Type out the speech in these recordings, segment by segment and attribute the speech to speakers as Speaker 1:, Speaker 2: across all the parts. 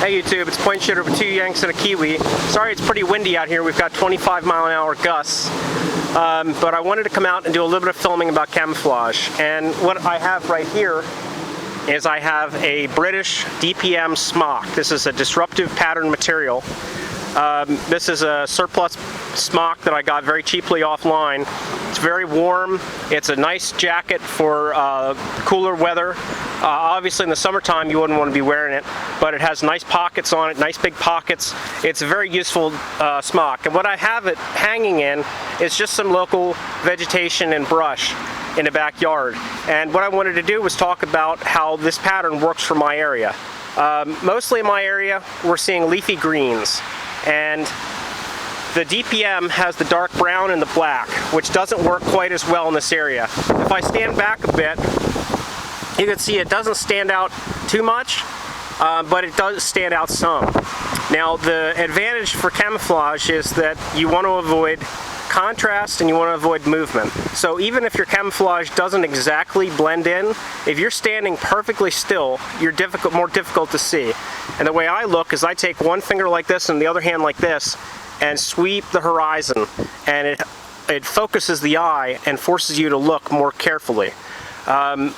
Speaker 1: Hey YouTube, it's Point Shooter with 2 Yanks and a Kiwi. Sorry it's pretty windy out here. We've got 25-mile-an-hour gusts. But I wanted to come out and do a little bit of filming about camouflage. And what I have right here is I have a British DPM smock. This is a disruptive pattern material. This is a surplus smock that I got very cheaply offline. It's very warm. It's a nice jacket for cooler weather. Obviously in the summertime you wouldn't want to be wearing it, but it has nice pockets on it, nice big pockets. It's a very useful smock. And what I have it hanging in is just some local vegetation and brush in the backyard. And what I wanted to do was talk about how this pattern works for my area. Mostly in my area we're seeing leafy greens, and the DPM has the dark brown and the black, which doesn't work quite as well in this area. If I stand back a bit, you can see it doesn't stand out too much, but it does stand out some. Now the advantage for camouflage is that you want to avoid contrast and you want to avoid movement. So even if your camouflage doesn't exactly blend in, if you're standing perfectly still, you're more difficult to see. And the way I look is I take one finger like this and the other hand like this and sweep the horizon, and it focuses the eye and forces you to look more carefully.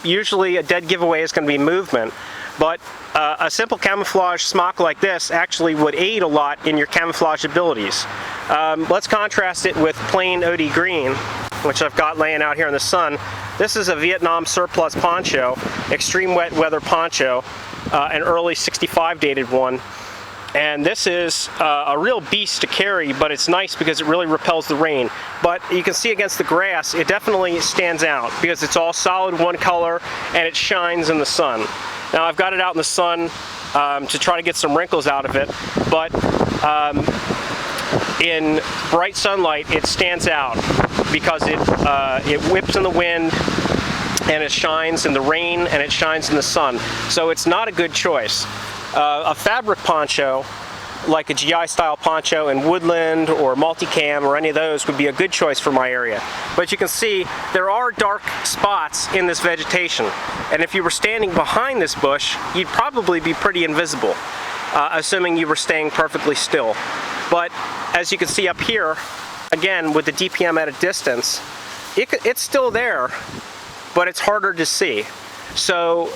Speaker 1: Usually a dead giveaway is going to be movement, but a simple camouflage smock like this actually would aid a lot in your camouflage abilities. Let's contrast it with plain OD green, which I've got laying out here in the sun. This is a Vietnam surplus poncho, extreme wet weather poncho, an early '65 dated one. And this is a real beast to carry, but it's nice because it really repels the rain. But you can see against the grass, it definitely stands out because it's all solid one color and it shines in the sun. Now I've got it out in the sun to try to get some wrinkles out of it, but in bright sunlight it stands out because it whips in the wind, and it shines in the rain, and it shines in the sun. So it's not a good choice. A fabric poncho, like a GI style poncho in woodland or multicam or any of those, would be a good choice for my area. But you can see there are dark spots in this vegetation, and if you were standing behind this bush, you'd probably be pretty invisible, assuming you were staying perfectly still. But as you can see up here, again with the DPM at a distance, it's still there, but it's harder to see. So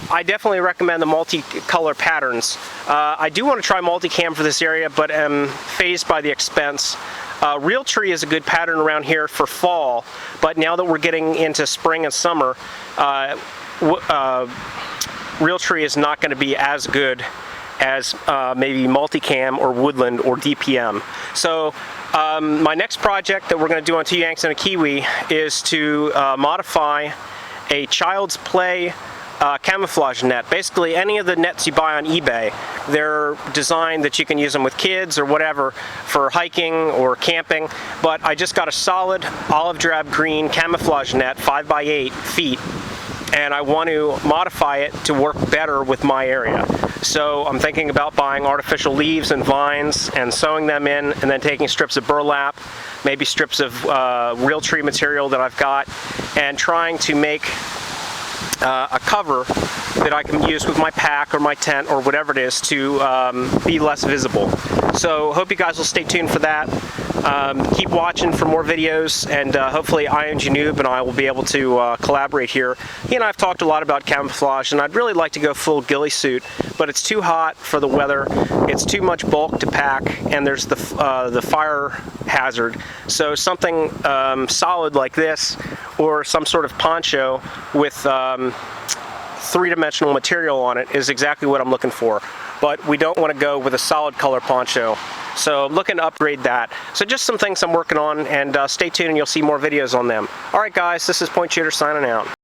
Speaker 1: I definitely recommend the multicolor patterns. I do want to try multicam for this area, but am fazed by the expense. Realtree is a good pattern around here for fall, but now that we're getting into spring and summer, Realtree is not going to be as good as maybe multicam or woodland or DPM. So my next project that we're going to do on 2 Yanks and a Kiwi is to modify a child's play camouflage net. Basically any of the nets you buy on eBay, they're designed that you can use them with kids or whatever for hiking or camping, but I just got a solid olive drab green camouflage net, 5 by 8 feet, and I want to modify it to work better with my area. So I'm thinking about buying artificial leaves and vines and sewing them in, and then taking strips of burlap, maybe strips of Realtree material that I've got, and trying to make a cover that I can use with my pack or my tent or whatever it is to be less visible. So hope you guys will stay tuned for that. Keep watching for more videos, and hopefully INGNoob and I will be able to collaborate here. He and I have talked a lot about camouflage, and I'd really like to go full ghillie suit, but it's too hot for the weather, it's too much bulk to pack, and there's the fire hazard. So something solid like this, or some sort of poncho with three-dimensional material on it, is exactly what I'm looking for. But we don't want to go with a solid color poncho. So I'm looking to upgrade that. So just some things I'm working on, and stay tuned and you'll see more videos on them. Alright guys, this is Point Shooter signing out.